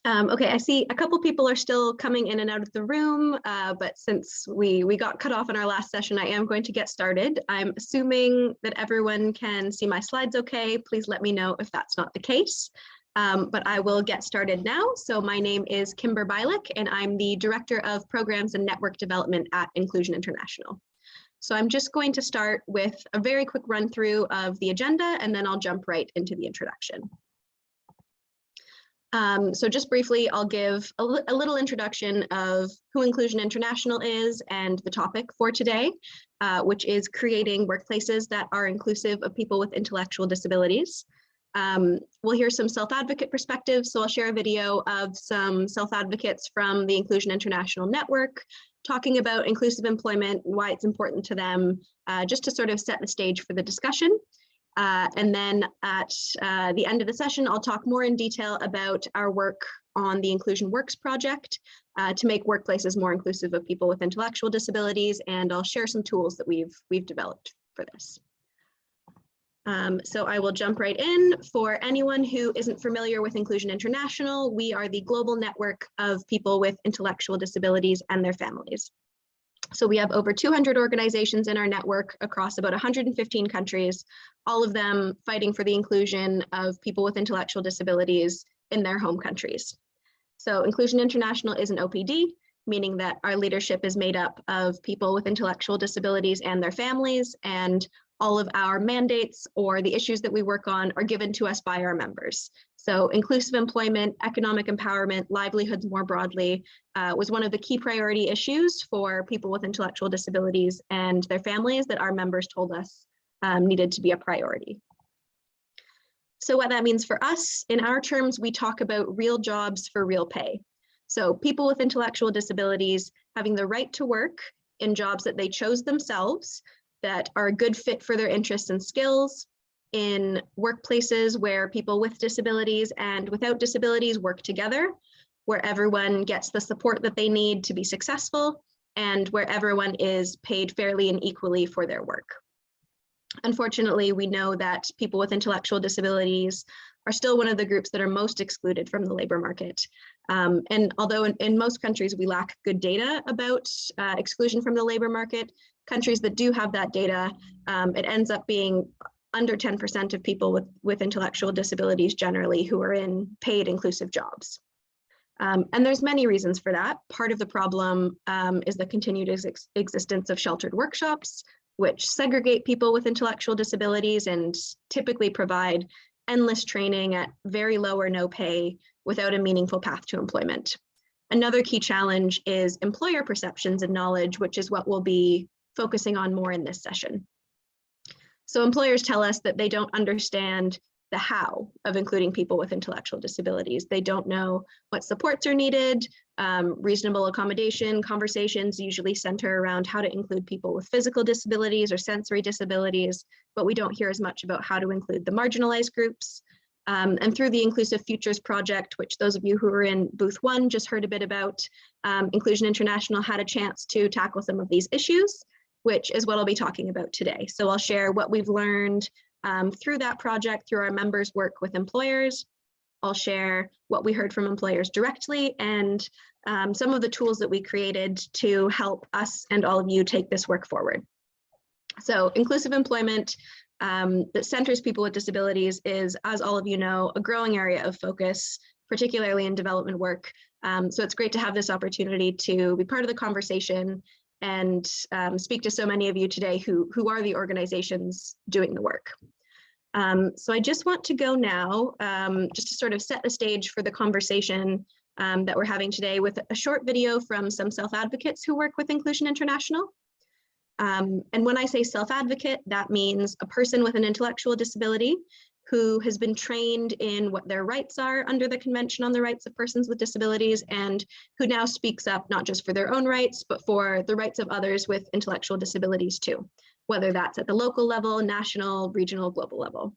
Okay, I see a couple people are still coming in and out of the room, but since we got cut off in our last session, I am going to get started. I'm assuming that everyone can see my slides okay. Please let me know if that's not the case. But I will get started now. So my name is Kimber Bialik, and I'm the Director of Programs and Network Development at Inclusion International. So I'm just going to start with a very quick run through of the agenda, and then I'll jump right into the introduction. So just briefly, I'll give a little introduction of who Inclusion International is and the topic for today, which is creating workplaces that are inclusive of people with intellectual disabilities. We'll hear some self-advocate perspectives. So I'll share a video of some self-advocates from the Inclusion International Network, talking about inclusive employment, why it's important to them, just to sort of set the stage for the discussion. And then at the end of the session, I'll talk more in detail about our work on the Inclusion Works project to make workplaces more inclusive of people with intellectual disabilities, and I'll share some tools that we've developed for this. So I will jump right in. For anyone who isn't familiar with Inclusion International, we are the global network of people with intellectual disabilities and their families. So we have over 200 organizations in our network across about 115 countries, all of them fighting for the inclusion of people with intellectual disabilities in their home countries. So Inclusion International is an OPD, meaning that our leadership is made up of people with intellectual disabilities and their families, and all of our mandates or the issues that we work on are given to us by our members. So inclusive employment, economic empowerment, livelihoods more broadly was one of the key priority issues for people with intellectual disabilities and their families that our members told us needed to be a priority. So what that means for us, in our terms, we talk about real jobs for real pay. So people with intellectual disabilities having the right to work in jobs that they chose themselves, that are a good fit for their interests and skills, in workplaces where people with disabilities and without disabilities work together, where everyone gets the support that they need to be successful, and where everyone is paid fairly and equally for their work. Unfortunately, we know that people with intellectual disabilities are still one of the groups that are most excluded from the labor market. And although in most countries we lack good data about exclusion from the labor market, countries that do have that data, it ends up being under 10% of people with intellectual disabilities generally who are in paid inclusive jobs. And there's many reasons for that. Part of the problem is the continued existence of sheltered workshops, which segregate people with intellectual disabilities and typically provide endless training at very low or no pay without a meaningful path to employment. Another key challenge is employer perceptions and knowledge, which is what we'll be focusing on more in this session. So employers tell us that they don't understand the how of including people with intellectual disabilities. They don't know what supports are needed. Reasonable accommodation conversations usually center around how to include people with physical disabilities or sensory disabilities, but we don't hear as much about how to include the marginalized groups. And through the Inclusive Futures Project, which those of you who are in Booth 1 just heard a bit about, Inclusion International had a chance to tackle some of these issues, which is what I'll be talking about today. So I'll share what we've learned through that project, through our members' work with employers. I'll share what we heard from employers directly and some of the tools that we created to help us and all of you take this work forward. So inclusive employment that centers people with disabilities is, as all of you know, a growing area of focus, particularly in development work. So it's great to have this opportunity to be part of the conversation and speak to so many of you today who are the organizations doing the work. So I just want to go now, just to sort of set the stage for the conversation that we're having today with a short video from some self-advocates who work with Inclusion International. And when I say self-advocate, that means a person with an intellectual disability who has been trained in what their rights are under the Convention on the Rights of Persons with Disabilities, and who now speaks up not just for their own rights, but for the rights of others with intellectual disabilities too, whether that's at the local level, national, regional, global level.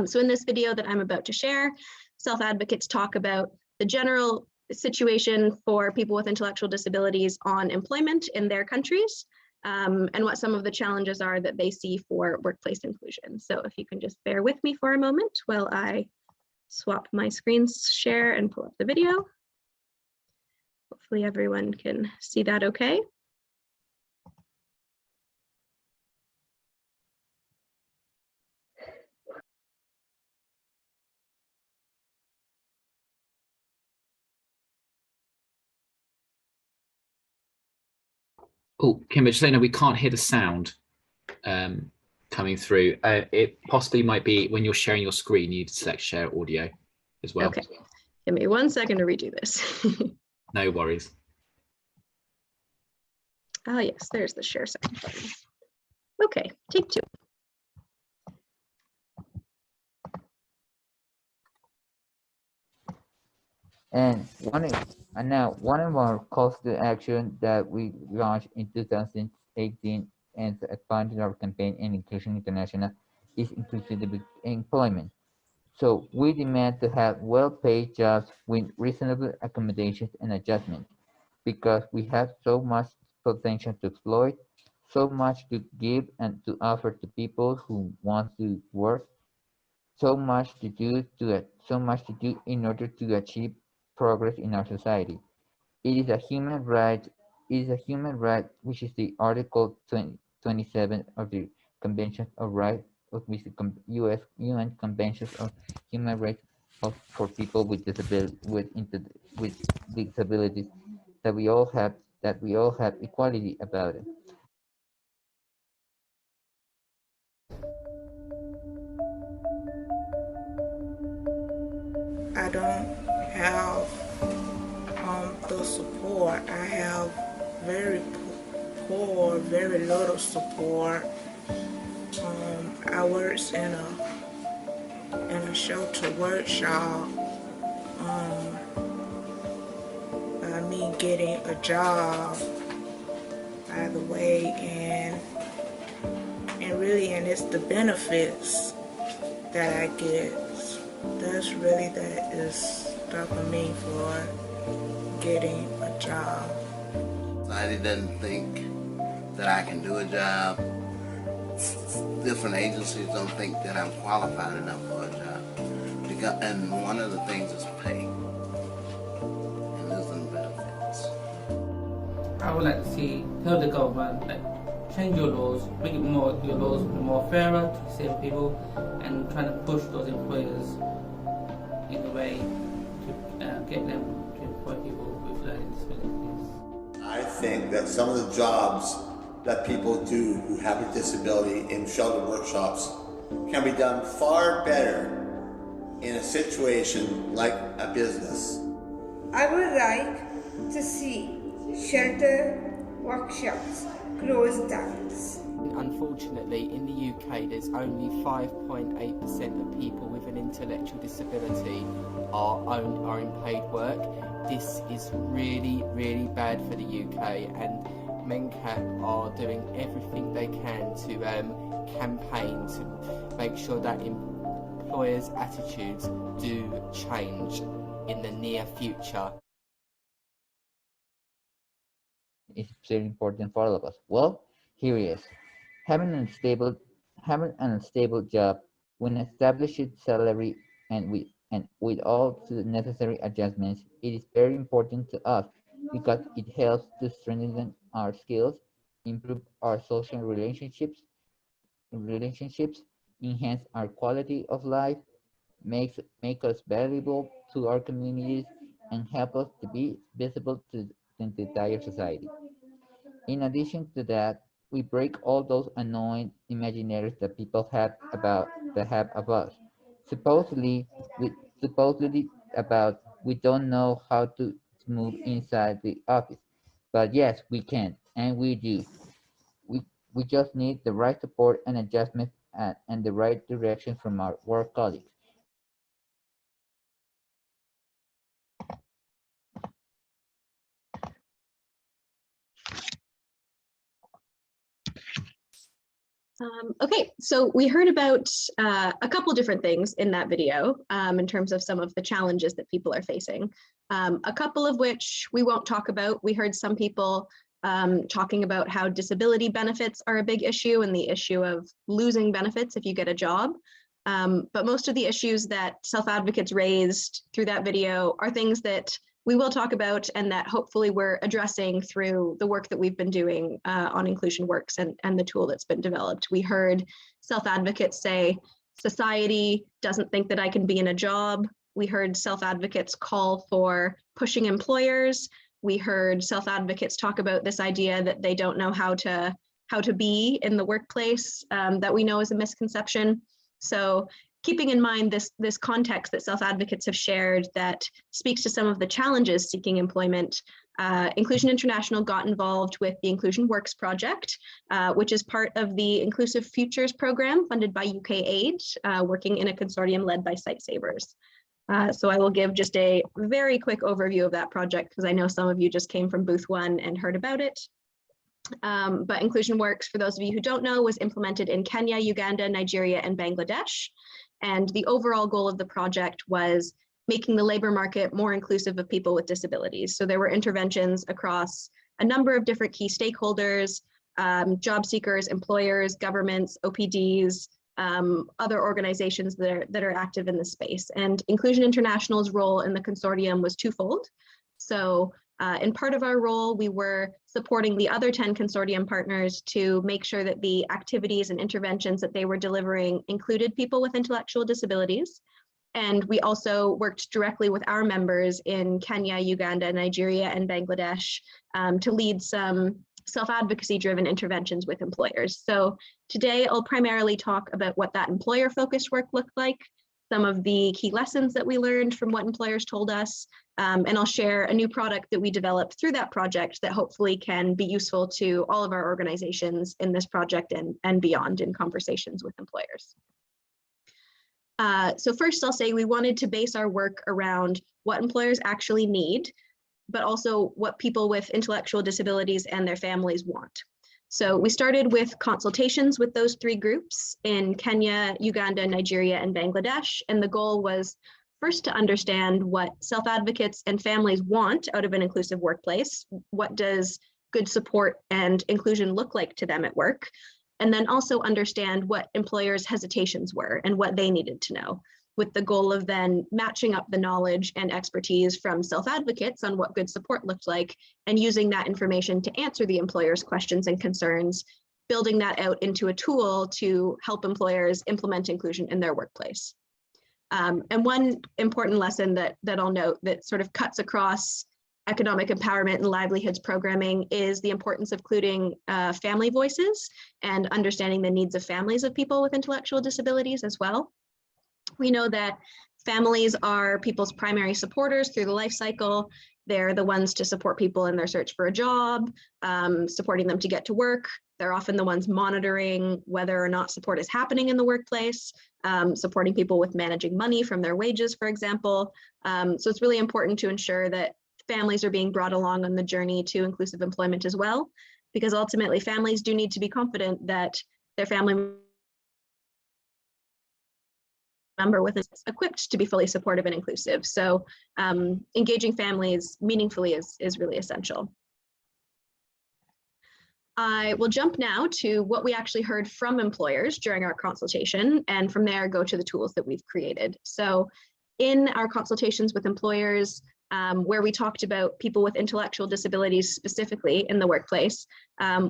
So in this video that I'm about to share, self-advocates talk about the general situation for people with intellectual disabilities on employment in their countries, and what some of the challenges are that they see for workplace inclusion. So if you can just bear with me for a moment while I swap my screen share and pull up the video. Hopefully everyone can see that okay. Oh, Kimber, just so you know, we can't hear the sound coming through. It possibly might be when you're sharing your screen, you need to select share audio as well. Okay, give me 1 second to redo this. No worries. Ah, yes, there's the share second button. Okay, take 2. And one of our calls to action that we launched in 2018 and expanded our campaign in Inclusion International is inclusive employment. So we demand to have well-paid jobs with reasonable accommodations and adjustments because we have so much potential to exploit, so much to give and to offer to people who want to work, so much to do in order to achieve progress in our society. It is a human right. It is a human right, which is the Article 27 of the Convention of Rights of the U.S. UN Conventions of Human Rights for people with disabilities that we all have equality about it. I don't have the support. I have very poor, very little support. I worked in a shelter workshop. By me getting a job, by the way, and it's the benefits that I get. That is stopping me for getting a job. Society doesn't think that I can do a job. Different agencies don't think that I'm qualified enough for a job. And one of the things is pay and isn't benefits. I would like to see tell the government that change your laws, make it your laws more fairer to disabled people, and trying to push those employers in a way to get them to employ people with learning disabilities. I think that some of the jobs that people do who have a disability in shelter workshops can be done far better in a situation like a business. I would like to see shelter workshops closed down. Unfortunately, in the UK, there's only 5.8% of people with an intellectual disability are in paid work. This is really, really bad for the UK, and MenCat are doing everything they can to campaign to make sure that employers' attitudes do change in the near future. It's very important for all of us. Well, here it is. Having an unstable job with an established salary and with all the necessary adjustments, it is very important to us because it helps to strengthen our skills, improve our social relationships, enhance our quality of life, make us valuable to our communities, and help us to be visible to the entire society. In addition to that, we break all those annoying imaginaries that people have of us. Supposedly, we don't know how to move inside the office, but yes, we can, and we do. We just need the right support and adjustment and the right direction from our work colleagues. Okay, so we heard about a couple different things in that video in terms of some of the challenges that people are facing. A couple of which we won't talk about. We heard some people talking about how disability benefits are a big issue and the issue of losing benefits if you get a job. But most of the issues that self-advocates raised through that video are things that we will talk about and that hopefully we're addressing through the work that we've been doing on Inclusion Works and the tool that's been developed. We heard self-advocates say, society doesn't think that I can be in a job. We heard self-advocates call for pushing employers. We heard self-advocates talk about this idea that they don't know how to be in the workplace, that we know is a misconception. So keeping in mind this context that self-advocates have shared that speaks to some of the challenges seeking employment, Inclusion International got involved with the Inclusion Works project, which is part of the Inclusive Futures program funded by UK Aid, working in a consortium led by Sightsavers. So I will give just a very quick overview of that project because I know some of you just came from Booth 1 and heard about it. But Inclusion Works, for those of you who don't know, was implemented in Kenya, Uganda, Nigeria, and Bangladesh. And the overall goal of the project was making the labor market more inclusive of people with disabilities. So there were interventions across a number of different key stakeholders, job seekers, employers, governments, OPDs, other organizations that are active in the space. And Inclusion International's role in the consortium was twofold. So in part of our role, we were supporting the other 10 consortium partners to make sure that the activities and interventions that they were delivering included people with intellectual disabilities. And we also worked directly with our members in Kenya, Uganda, Nigeria, and Bangladesh to lead some self-advocacy driven interventions with employers. So today I'll primarily talk about what that employer-focused work looked like, some of the key lessons that we learned from what employers told us, and I'll share a new product that we developed through that project that hopefully can be useful to all of our organizations in this project and beyond in conversations with employers. So first I'll say we wanted to base our work around what employers actually need, but also what people with intellectual disabilities and their families want. So we started with consultations with those three groups in Kenya, Uganda, Nigeria, and Bangladesh. And the goal was first to understand what self-advocates and families want out of an inclusive workplace. What does good support and inclusion look like to them at work? And then also understand what employers' hesitations were and what they needed to know, with the goal of then matching up the knowledge and expertise from self-advocates on what good support looked like and using that information to answer the employer's questions and concerns, building that out into a tool to help employers implement inclusion in their workplace. And one important lesson that I'll note that sort of cuts across economic empowerment and livelihoods programming is the importance of including family voices and understanding the needs of families of people with intellectual disabilities as well. We know that families are people's primary supporters through the life cycle. They're the ones to support people in their search for a job, supporting them to get to work. They're often the ones monitoring whether or not support is happening in the workplace, supporting people with managing money from their wages, for example. So it's really important to ensure that families are being brought along on the journey to inclusive employment as well, because ultimately families do need to be confident that their family member with is equipped to be fully supportive and inclusive. So engaging families meaningfully is really essential. I will jump now to what we actually heard from employers during our consultation, and from there go to the tools that we've created. So in our consultations with employers, where we talked about people with intellectual disabilities specifically in the workplace,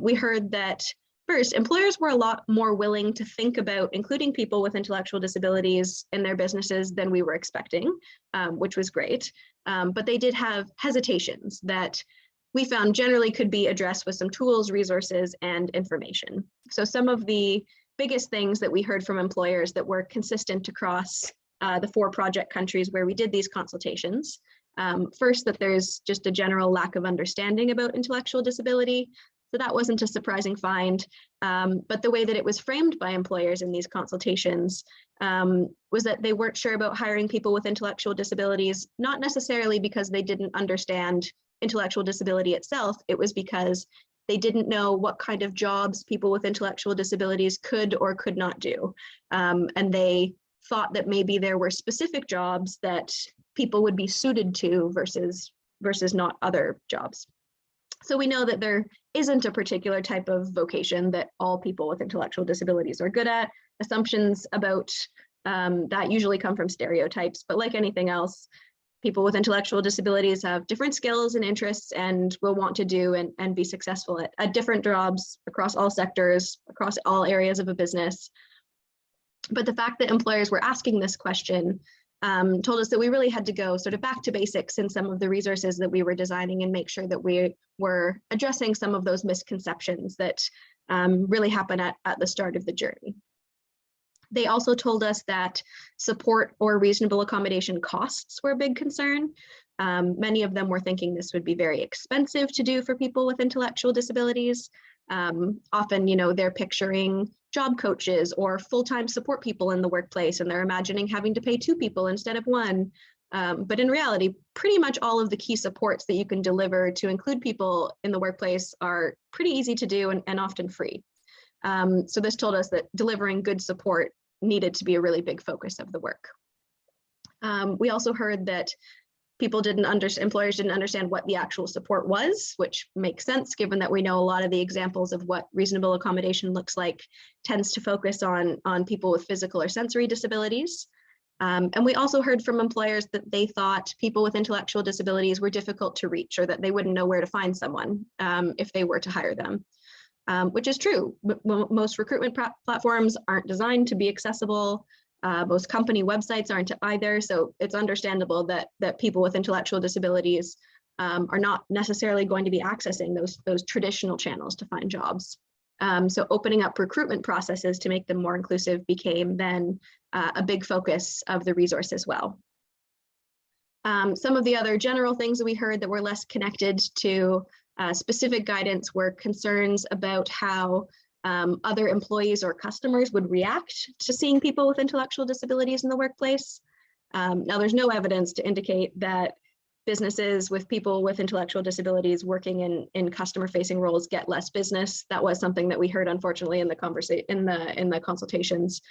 we heard that first, employers were a lot more willing to think about including people with intellectual disabilities in their businesses than we were expecting, which was great. But they did have hesitations that we found generally could be addressed with some tools, resources, and information. So some of the biggest things that we heard from employers that were consistent across the 4 project countries where we did these consultations. First, that there's just a general lack of understanding about intellectual disability. So that wasn't a surprising find, but the way that it was framed by employers in these consultations was that they weren't sure about hiring people with intellectual disabilities, not necessarily because they didn't understand intellectual disability itself. It was because they didn't know what kind of jobs people with intellectual disabilities could or could not do. And they thought that maybe there were specific jobs that people would be suited to versus not other jobs. So we know that there isn't a particular type of vocation that all people with intellectual disabilities are good at. Assumptions about that usually come from stereotypes, but like anything else, people with intellectual disabilities have different skills and interests and will want to do and be successful at different jobs across all sectors, across all areas of a business. But the fact that employers were asking this question told us that we really had to go sort of back to basics in some of the resources that we were designing and make sure that we were addressing some of those misconceptions that really happen at the start of the journey. They also told us that support or reasonable accommodation costs were a big concern. Many of them were thinking this would be very expensive to do for people with intellectual disabilities. Often, you know, they're picturing job coaches or full-time support people in the workplace, and they're imagining having to pay 2 people instead of 1. But in reality, pretty much all of the key supports that you can deliver to include people in the workplace are pretty easy to do and often free. So this told us that delivering good support needed to be a really big focus of the work. We also heard that employers didn't understand what the actual support was, which makes sense given that we know a lot of the examples of what reasonable accommodation looks like tends to focus on people with physical or sensory disabilities. And we also heard from employers that they thought people with intellectual disabilities were difficult to reach, or that they wouldn't know where to find someone if they were to hire them. Which is true. Most recruitment platforms aren't designed to be accessible. Most company websites aren't either. So it's understandable that people with intellectual disabilities are not necessarily going to be accessing those traditional channels to find jobs. So opening up recruitment processes to make them more inclusive became then a big focus of the resource as well. Some of the other general things that we heard that were less connected to specific guidance were concerns about how other employees or customers would react to seeing people with intellectual disabilities in the workplace. Now, there's no evidence to indicate that businesses with people with intellectual disabilities working in customer-facing roles get less business. That was something that we heard, unfortunately, in the consultations.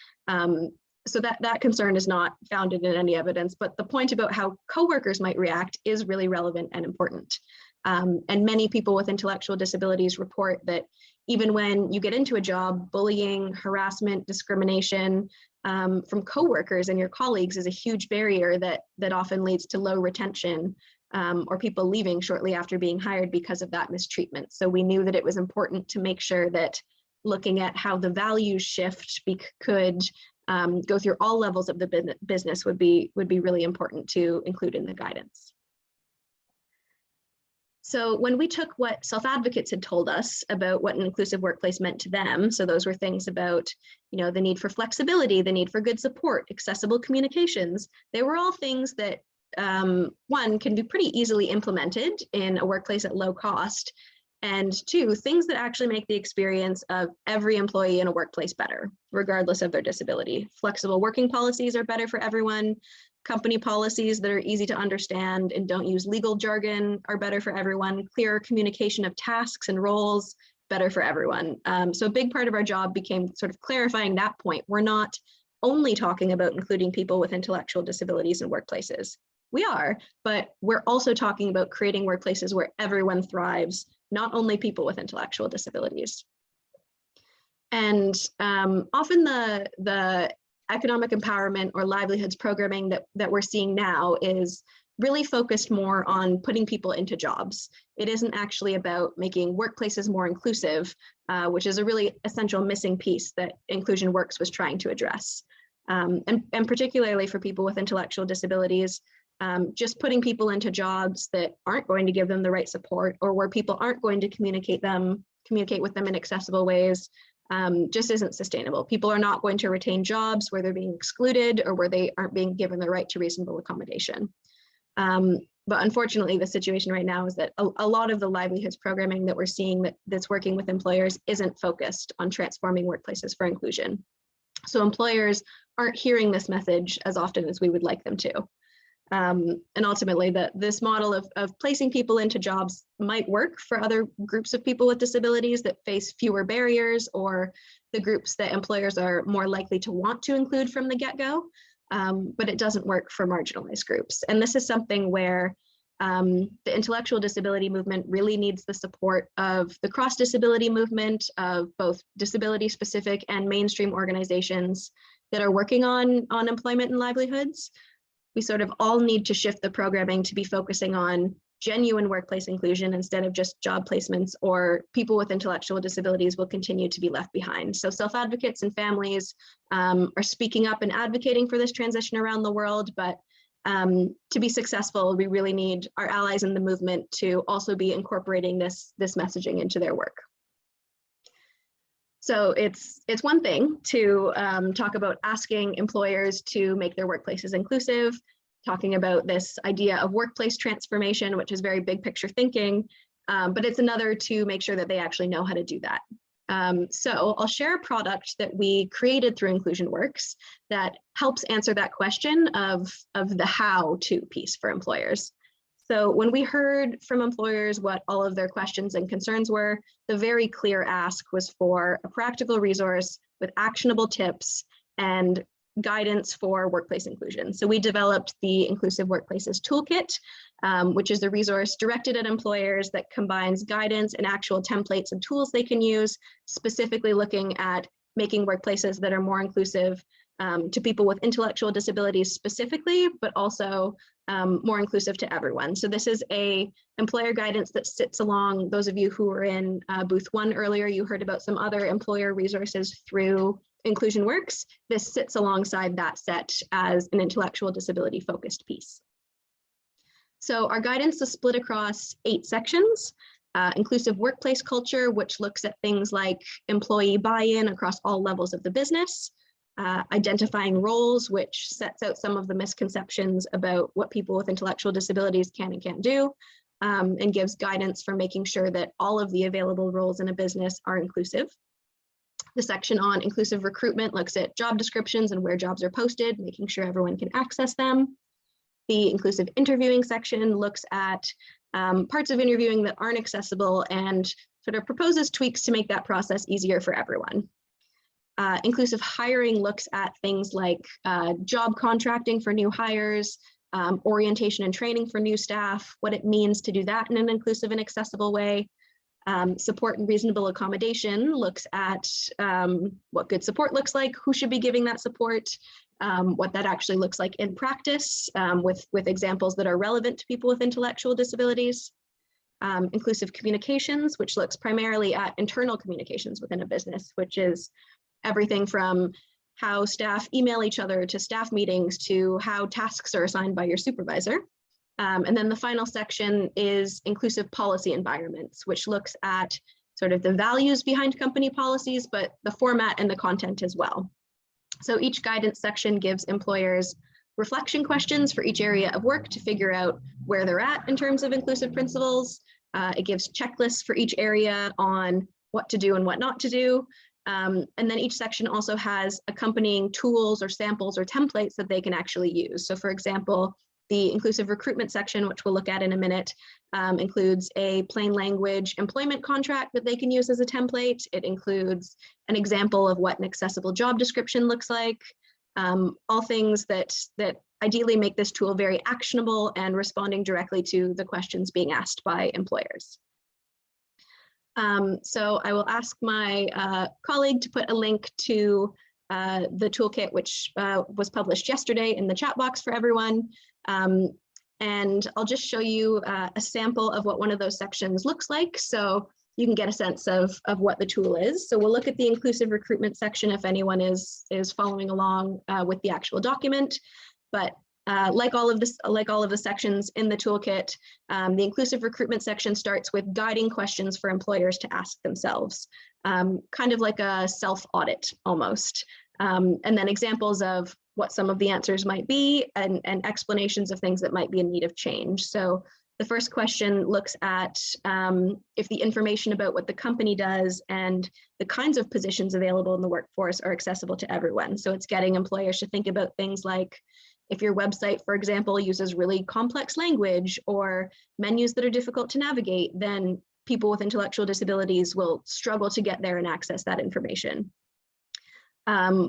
So that concern is not founded in any evidence, but the point about how coworkers might react is really relevant and important. And many people with intellectual disabilities report that even when you get into a job, bullying, harassment, discrimination from coworkers and your colleagues is a huge barrier that often leads to low retention or people leaving shortly after being hired because of that mistreatment. So we knew that it was important to make sure that looking at how the values shift could go through all levels of the business would be really important to include in the guidance. So when we took what self-advocates had told us about what an inclusive workplace meant to them, so those were things about, you know, the need for flexibility, the need for good support, accessible communications, they were all things that, one, can be pretty easily implemented in a workplace at low cost, and 2, things that actually make the experience of every employee in a workplace better, regardless of their disability. Flexible working policies are better for everyone. Company policies that are easy to understand and don't use legal jargon are better for everyone. Clearer communication of tasks and roles, better for everyone. So a big part of our job became sort of clarifying that point. We're not only talking about including people with intellectual disabilities in workplaces. We are, but we're also talking about creating workplaces where everyone thrives, not only people with intellectual disabilities. And often the economic empowerment or livelihoods programming that we're seeing now is really focused more on putting people into jobs. It isn't actually about making workplaces more inclusive, which is a really essential missing piece that Inclusion Works was trying to address. And particularly for people with intellectual disabilities, just putting people into jobs that aren't going to give them the right support, or where people aren't going to communicate with them in accessible ways, just isn't sustainable. People are not going to retain jobs where they're being excluded or where they aren't being given the right to reasonable accommodation. But unfortunately, the situation right now is that a lot of the livelihoods programming that we're seeing that's working with employers isn't focused on transforming workplaces for inclusion. So employers aren't hearing this message as often as we would like them to. And ultimately, this model of placing people into jobs might work for other groups of people with disabilities that face fewer barriers, or the groups that employers are more likely to want to include from the get-go, but it doesn't work for marginalized groups. And this is something where the intellectual disability movement really needs the support of the cross-disability movement, of both disability-specific and mainstream organizations. that are working on employment and livelihoods. We sort of all need to shift the programming to be focusing on genuine workplace inclusion instead of just job placements, or people with intellectual disabilities will continue to be left behind. So self-advocates and families are speaking up and advocating for this transition around the world, but to be successful, we really need our allies in the movement to also be incorporating this messaging into their work. So it's one thing to talk about asking employers to make their workplaces inclusive, talking about this idea of workplace transformation, which is very big picture thinking, but it's another to make sure that they actually know how to do that. So I'll share a product that we created through Inclusion Works that helps answer that question of the how-to piece for employers. So when we heard from employers what all of their questions and concerns were, the very clear ask was for a practical resource with actionable tips and guidance for workplace inclusion. So we developed the Inclusive Workplaces Toolkit, which is a resource directed at employers that combines guidance and actual templates and tools they can use, specifically looking at making workplaces that are more inclusive to people with intellectual disabilities specifically, but also more inclusive to everyone. So this is a employer guidance that sits along, those of you who were in booth 1 earlier, you heard about some other employer resources through Inclusion Works. This sits alongside that set as an intellectual disability focused piece. So our guidance is split across 8 sections. Inclusive workplace culture, which looks at things like employee buy-in across all levels of the business. Identifying roles, which sets out some of the misconceptions about what people with intellectual disabilities can and can't do, and gives guidance for making sure that all of the available roles in a business are inclusive. The section on inclusive recruitment looks at job descriptions and where jobs are posted, making sure everyone can access them. The inclusive interviewing section looks at parts of interviewing that aren't accessible and sort of proposes tweaks to make that process easier for everyone. Inclusive hiring looks at things like job contracting for new hires, orientation and training for new staff, what it means to do that in an inclusive and accessible way. Support and reasonable accommodation looks at what good support looks like, who should be giving that support, what that actually looks like in practice with examples that are relevant to people with intellectual disabilities. Inclusive communications, which looks primarily at internal communications within a business, which is everything from how staff email each other to staff meetings to how tasks are assigned by your supervisor. And then the final section is inclusive policy environments, which looks at sort of the values behind company policies, but the format and the content as well. So each guidance section gives employers reflection questions for each area of work to figure out where they're at in terms of inclusive principles. It gives checklists for each area on what to do and what not to do. And then each section also has accompanying tools or samples or templates that they can actually use. So for example, the inclusive recruitment section, which we'll look at in a minute, includes a plain language employment contract that they can use as a template. It includes an example of what an accessible job description looks like, all things that ideally make this tool very actionable and responding directly to the questions being asked by employers. So I will ask my colleague to put a link to the toolkit, which was published yesterday in the chat box for everyone. And I'll just show you a sample of what one of those sections looks like, so you can get a sense of what the tool is. So we'll look at the inclusive recruitment section if anyone is following along with the actual document. But like all of the sections in the toolkit, the inclusive recruitment section starts with guiding questions for employers to ask themselves, kind of like a self-audit almost. And then examples of what some of the answers might be and explanations of things that might be in need of change. So the first question looks at if the information about what the company does and the kinds of positions available in the workforce are accessible to everyone. So it's getting employers to think about things like, if your website, for example, uses really complex language or menus that are difficult to navigate, then people with intellectual disabilities will struggle to get there and access that information.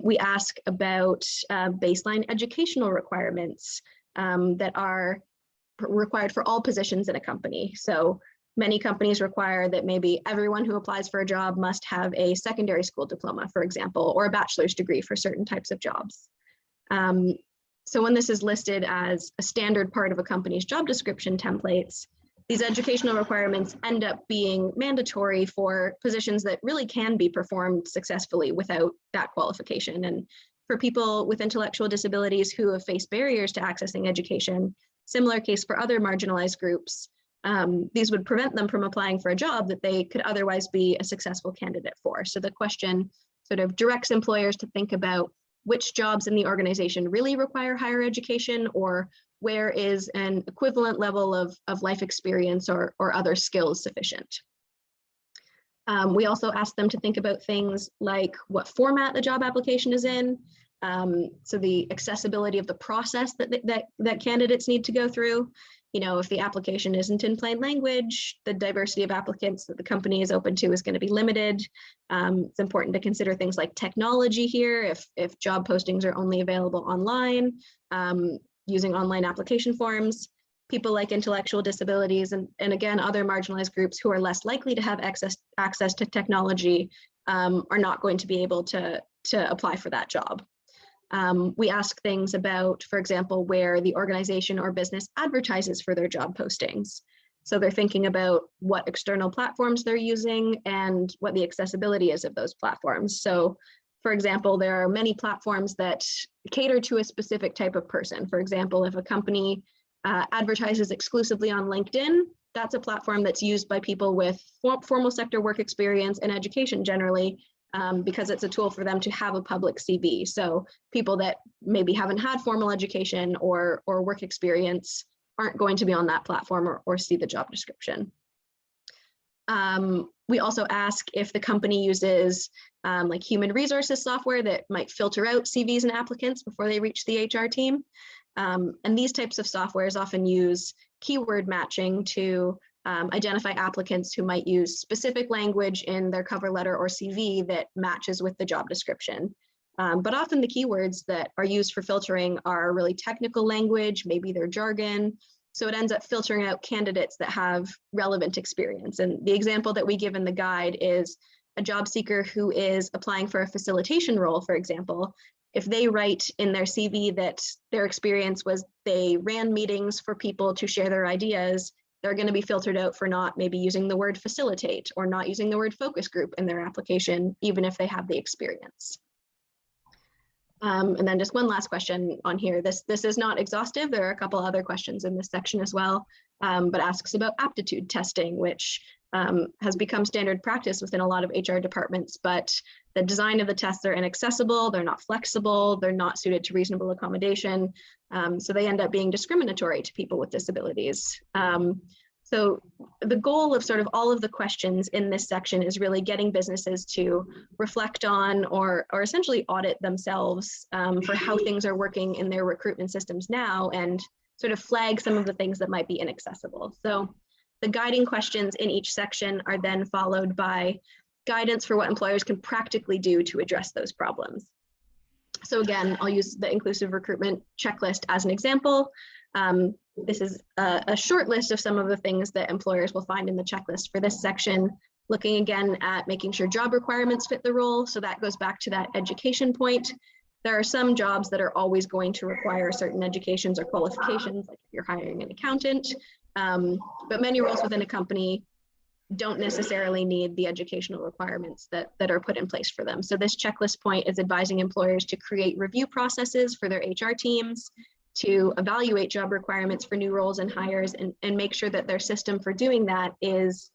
We ask about baseline educational requirements that are required for all positions in a company. So Many companies require that maybe everyone who applies for a job must have a secondary school diploma, for example, or a bachelor's degree for certain types of jobs. So when this is listed as a standard part of a company's job description templates, these educational requirements end up being mandatory for positions that really can be performed successfully without that qualification. And for people with intellectual disabilities who have faced barriers to accessing education, similar case for other marginalized groups, these would prevent them from applying for a job that they could otherwise be a successful candidate for. So the question sort of directs employers to think about which jobs in the organization really require higher education, or where is an equivalent level of life experience or other skills sufficient. We also ask them to think about things like what format the job application is in, so the accessibility of the process that candidates need to go through. You know, if the application isn't in plain language, the diversity of applicants that the company is open to is going to be limited. It's important to consider things like technology here, if job postings are only available online, using online application forms. People like intellectual disabilities and again, other marginalized groups who are less likely to have access to technology are not going to be able to apply for that job. We ask things about, for example, where the organization or business advertises for their job postings. So they're thinking about what external platforms they're using and what the accessibility is of those platforms. So, for example, there are many platforms that cater to a specific type of person. For example, if a company advertises exclusively on LinkedIn, that's a platform that's used by people with formal sector work experience and education generally, because it's a tool for them to have a public CV. So people that maybe haven't had formal education or work experience aren't going to be on that platform or see the job description. We also ask if the company uses like human resources software that might filter out CVs and applicants before they reach the HR team. And these types of softwares often use keyword matching to identify applicants who might use specific language in their cover letter or CV that matches with the job description. But often the keywords that are used for filtering are really technical language, maybe they're jargon. So it ends up filtering out candidates that have relevant experience. And the example that we give in the guide is a job seeker who is applying for a facilitation role, for example. If they write in their CV that their experience was they ran meetings for people to share their ideas, they're going to be filtered out for not maybe using the word facilitate or not using the word focus group in their application, even if they have the experience. And then just one last question on here. This is not exhaustive. There are a couple other questions in this section as well, but asks about aptitude testing, which has become standard practice within a lot of HR departments, but the design of the tests are inaccessible, they're not flexible, they're not suited to reasonable accommodation, so they end up being discriminatory to people with disabilities. So the goal of sort of all of the questions in this section is really getting businesses to reflect on or essentially audit themselves for how things are working in their recruitment systems now and sort of flag some of the things that might be inaccessible. So the guiding questions in each section are then followed by guidance for what employers can practically do to address those problems. So again, I'll use the inclusive recruitment checklist as an example. This is a short list of some of the things that employers will find in the checklist for this section, looking again at making sure job requirements fit the role. So that goes back to that education point. There are some jobs that are always going to require certain educations or qualifications, like if you're hiring an accountant, but many roles within a company don't necessarily need the educational requirements that are put in place for them. So this checklist point is advising employers to create review processes for their HR teams, to evaluate job requirements for new roles and hires, and make sure that their system for doing that is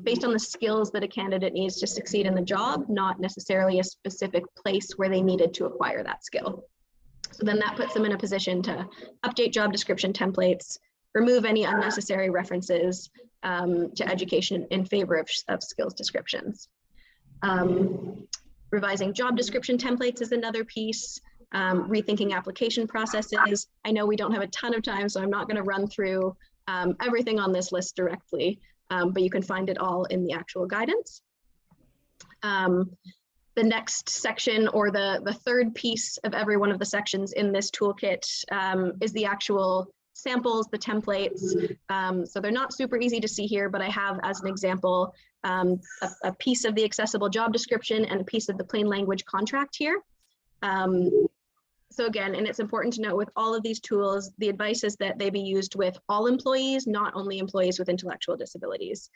based on the skills that a candidate needs to succeed in the job, not necessarily a specific place where they needed to acquire that skill. So then that puts them in a position to update job description templates, remove any unnecessary references to education in favor of skills descriptions. Revising job description templates is another piece. Rethinking application processes. I know we don't have a ton of time, so I'm not going to run through everything on this list directly, but you can find it all in the actual guidance. The next section, or the third piece of every one of the sections in this toolkit, is the actual samples, the templates. So they're not super easy to see here, but I have as an example, a piece of the accessible job description and a piece of the plain language contract here. So again, and it's important to note with all of these tools, the advice is that they be used with all employees, not only employees with intellectual disabilities.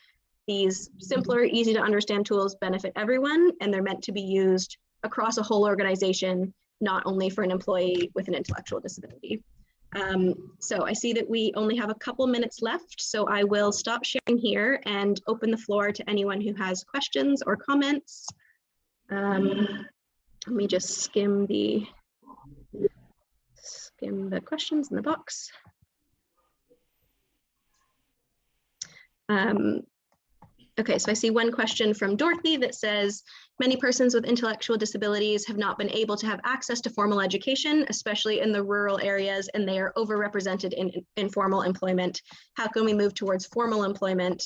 These simpler, easy to understand tools benefit everyone, and they're meant to be used across a whole organization, not only for an employee with an intellectual disability. So I see that we only have a couple minutes left, so I will stop sharing here and open the floor to anyone who has questions or comments. Let me just skim the questions in the box. Okay, so I see one question from Dorothy that says, many persons with intellectual disabilities have not been able to have access to formal education, especially in the rural areas, and they are overrepresented in informal employment. How can we move towards formal employment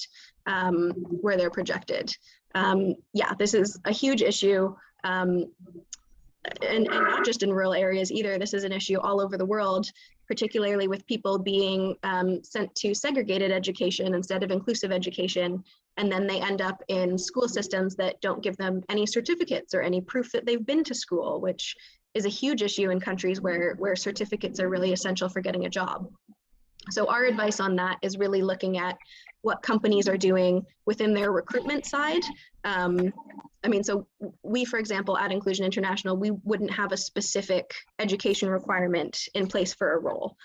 where they're projected? Yeah, this is a huge issue. And not just in rural areas either. This is an issue all over the world, particularly with people being sent to segregated education instead of inclusive education. And then they end up in school systems that don't give them any certificates or any proof that they've been to school, which is a huge issue in countries where certificates are really essential for getting a job. So our advice on that is really looking at what companies are doing within their recruitment side. I mean, so we, for example, at Inclusion International, we wouldn't have a specific education requirement in place for a role.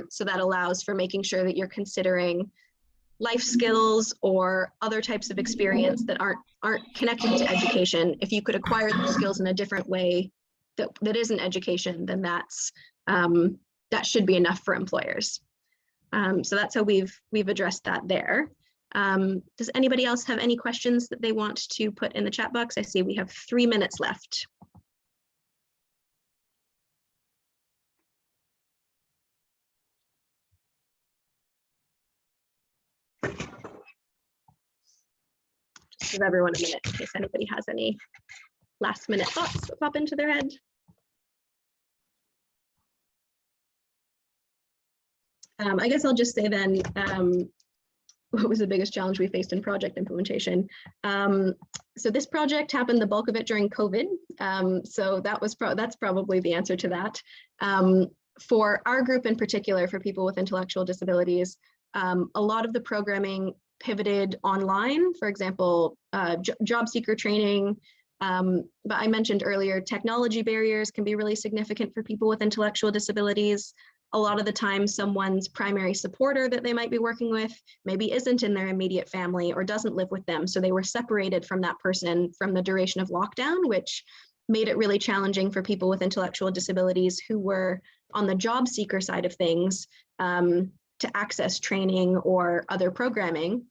So that allows for making sure that you're considering life skills or other types of experience that aren't connected to education. If you could acquire those skills in a different way that isn't education, then that should be enough for employers. So that's how we've addressed that there. Does anybody else have any questions that they want to put in the chat box? I see we have 3 minutes left. Just give everyone a minute in case anybody has any last minute thoughts that pop into their head. I guess I'll just say then, what was the biggest challenge we faced in project implementation? So this project happened, the bulk of it during COVID. So that's probably the answer to that. For our group in particular, for people with intellectual disabilities, a lot of the programming pivoted online, for example, job seeker training. But I mentioned earlier, technology barriers can be really significant for people with intellectual disabilities. A lot of the time, someone's primary supporter that they might be working with maybe isn't in their immediate family or doesn't live with them. So they were separated from that person from the duration of lockdown, which made it really challenging for people with intellectual disabilities who were on the job seeker side of things to access training or other programming.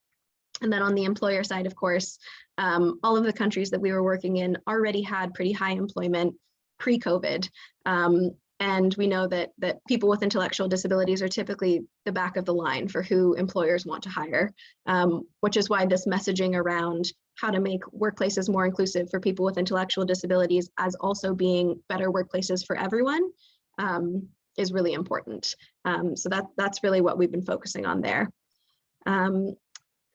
And then on the employer side, of course, all of the countries that we were working in already had pretty high employment pre-COVID. And we know that people with intellectual disabilities are typically the back of the line for who employers want to hire, which is why this messaging around how to make workplaces more inclusive for people with intellectual disabilities as also being better workplaces for everyone is really important. So that's really what we've been focusing on there.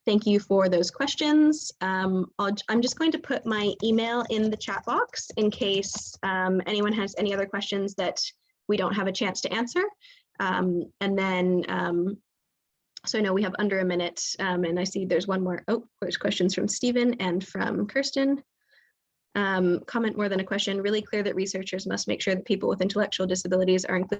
Thank you for those questions. I'm just going to put my email in the chat box in case anyone has any other questions that we don't have a chance to answer. And then, so I know we have under a minute, and I see there's one more. Oh, there's questions from Stephen and from Kirsten. Comment more than a question, really clear that researchers must make sure that people with intellectual disabilities are included